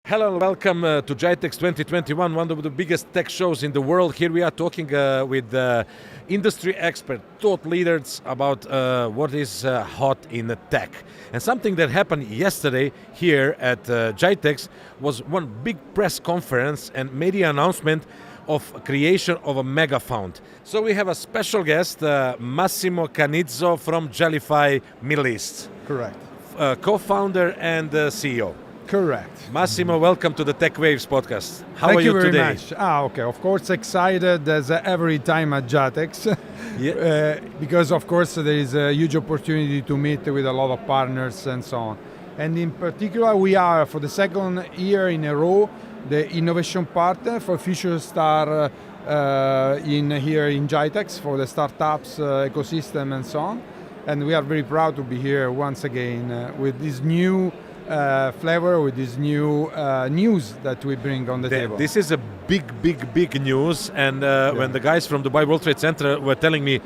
Hello and welcome to GITEX 2021, one of the biggest tech shows in the world. Here we are talking with industry experts, thought leaders about what is hot in tech. And something that happened yesterday here at GITEX was one big press conference and media announcement of creation of a mega fund. So we have a special guest, Massimo Cannizzo from Gellify Middle East. Correct. Co-founder and CEO. Correct. Massimo, welcome to the Tech Waves podcast. How Thank are you very today? much. Okay. Of course, excited as every time at GITEX, because of course there is a huge opportunity to meet with a lot of partners and so on. And in particular, we are for the second year in a row the innovation partner for Future Star here in GITEX for the startups ecosystem and so on. And we are very proud to be here once again with this new flavor, with this new news that we bring on the table. This is a big news, and when the guys from Dubai World Trade Center were telling me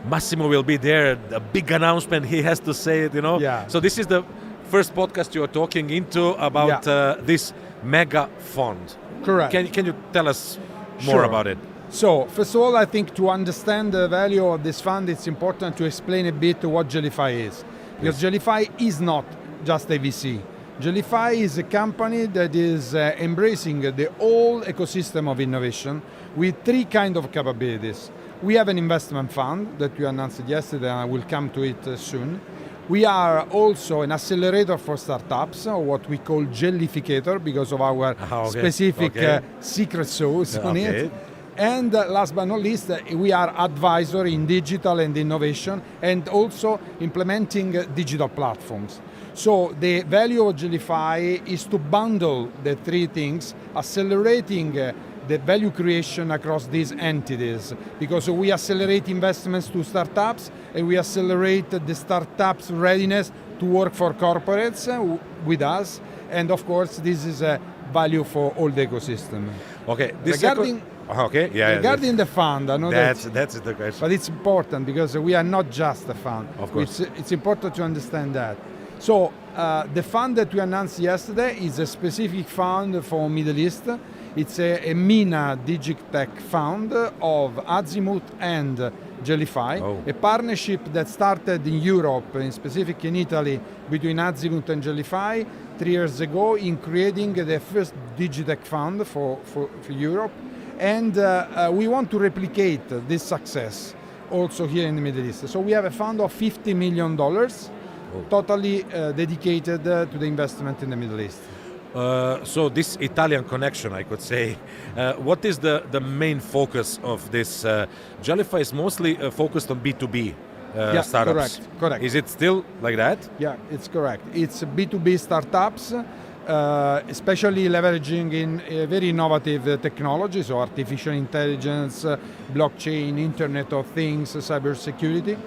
Massimo will be there, a big announcement, he has to say it, you know. Yeah. So this is the first podcast you are talking into about this mega fund. Correct. Can you tell us more about it? So, first of all, I think to understand the value of this fund, it's important to explain a bit what Gellify is. Because Gellify is not just a VC. Gellify is a company that is embracing the whole ecosystem of innovation with three kinds of capabilities. We have an investment fund that we announced yesterday, and I will come to it soon. We are also an accelerator for startups, or what we call Gellificator, because of our specific secret sauce on it. And last but not least, we are advisor in digital and innovation, and also implementing digital platforms. So the value of Gellify is to bundle the three things, accelerating the value creation across these entities, because we accelerate investments to startups and we accelerate the startups' readiness to work for corporates with us. And of course, this is a value for all the ecosystem. Okay. Regarding the fund, I know that's the question. But it's important because we are not just a fund. Of course. It's important to understand that. So the fund that we announced yesterday is a specific fund for Middle East. It's a MENA digi-tech fund of Azimuth and Gellify, a partnership that started in Europe, in specific in Italy, between Azimuth and Gellify 3 years ago in creating the first digi-tech fund for Europe. And we want to replicate this success also here in the Middle East. So we have a fund of $50 million, totally dedicated to the investment in the Middle East. So this Italian connection, I could say, what is the main focus of this? Gellify is mostly focused on B2B startups. Correct. Is it still like that? Yeah, it's correct. It's B2B startups, especially leveraging in very innovative technologies, so artificial intelligence, blockchain, Internet of Things, cybersecurity,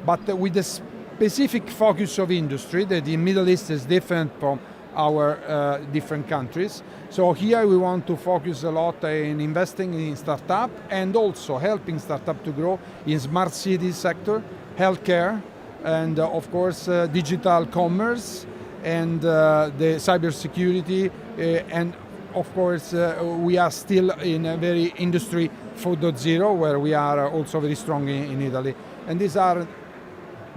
but with a specific focus of industry that in Middle East is different from our different countries. So here we want to focus a lot in investing in startup and also helping startup to grow in smart city sector, healthcare, and of course digital commerce, and the cybersecurity, and of course we are still in a very industry 4.0 where we are also very strong in Italy. And these are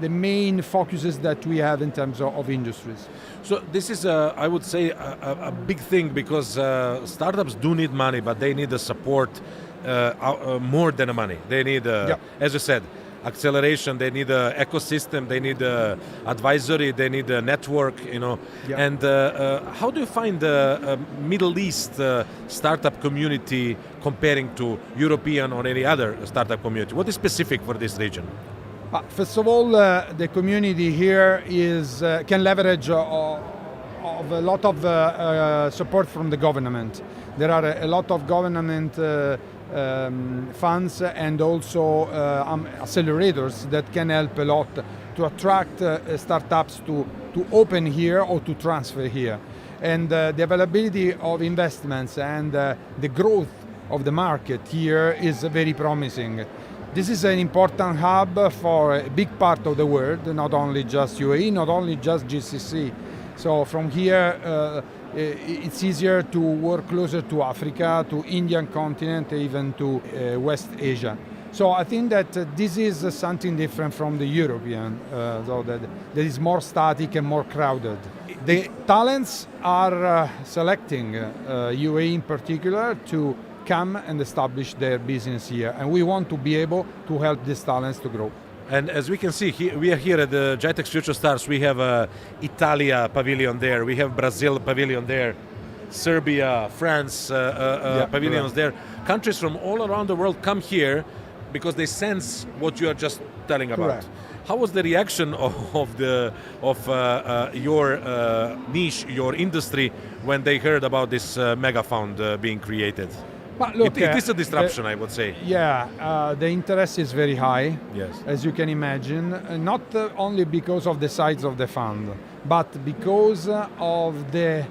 the main focuses that we have in terms of industries. So this is, I would say, a big thing because startups do need money, but they need the support more than the money. They need, as you said, acceleration, they need an ecosystem, they need advisory, they need a network, you know. And how do you find the Middle East startup community comparing to European or any other startup community? What is specific for this region? First of all, the community here can leverage of a lot of support from the government. There are a lot of government funds and also accelerators that can help a lot to attract startups to open here or to transfer here. And the availability of investments and the growth of the market here is very promising. This is an important hub for a big part of the world, not only just UAE, not only just GCC. So from here, it's easier to work closer to Africa, to Indian continent, even to West Asia. So I think that this is something different from the European, so that is more static and more crowded. The talents are selecting UAE in particular to come and establish their business here, and we want to be able to help these talents to grow. And as we can see, we are here at the GITEX Future Stars. We have Italia pavilion there, we have Brazil pavilion there, Serbia, France pavilions there. Countries from all around the world come here because they sense what you are just telling about. Correct. How was the reaction of your niche, your industry, when they heard about this mega fund being created? But look, it is a disruption, I would say. Yeah, the interest is very high, yes, as you can imagine, not only because of the size of the fund, but because of the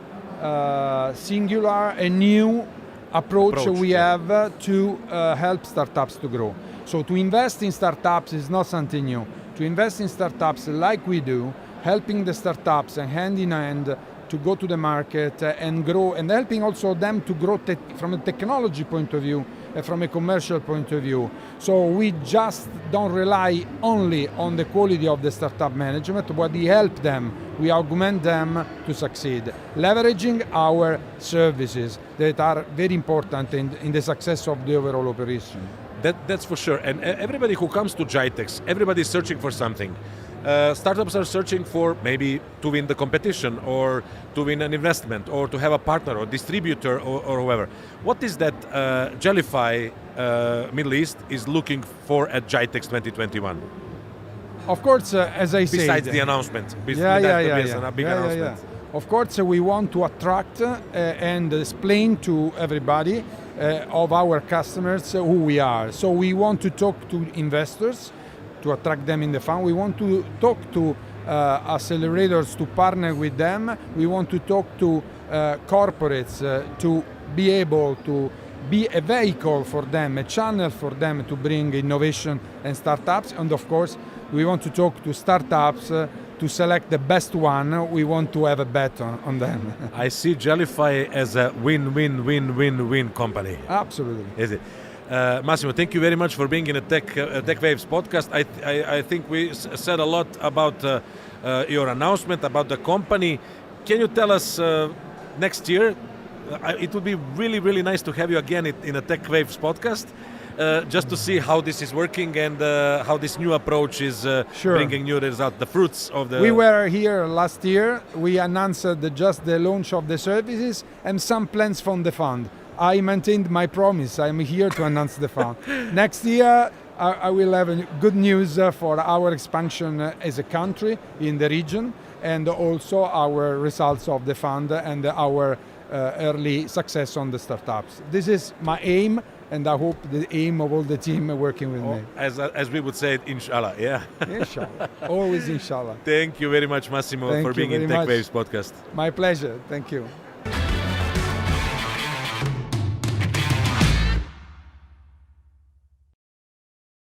singular and new approach we have to help startups to grow. So to invest in startups is not something new. To invest in startups like we do, helping the startups and hand in hand to go to the market and grow, and helping also them to grow from a technology point of view and from a commercial point of view. So we just don't rely only on the quality of the startup management, but we help them, we augment them to succeed, leveraging our services that are very important in the success of the overall operation. That's for sure. And everybody who comes to GITEX, everybody is searching for something. Startups are searching for maybe to win the competition, or to win an investment, or to have a partner or distributor, or whoever. What is that Gellify Middle East is looking for at GITEX 2021? Of course, as I said, besides the announcement, announcement. Of course, we want to attract and explain to everybody of our customers who we are. So we want to talk to investors to attract them in the fund. We want to talk to accelerators to partner with them. We want to talk to corporates to be able to be a vehicle for them, a channel for them to bring innovation and startups. And of course, we want to talk to startups to select the best one. We want to have a bet on them. I see Gellify as a win-win-win-win-win company. Absolutely. Is it? Massimo, thank you very much for being in a Tech Waves podcast. I think we said a lot about your announcement, about the company. Can you tell us next year? It would be really, really nice to have you again in a Tech Waves podcast, just to see how this is working and how this new approach is bringing new results, the fruits of the... We were here last year. We announced just the launch of the services and some plans from the fund. I maintained my promise. I'm here to announce the fund. Next year, I will have good news for our expansion as a country in the region, and also our results of the fund and our early success on the startups. This is my aim, and I hope the aim of all the team working with me. As we would say it, inshallah, yeah. Inshallah, always inshallah. Thank you very much, Massimo, for being in Tech Waves podcast. My pleasure, thank you.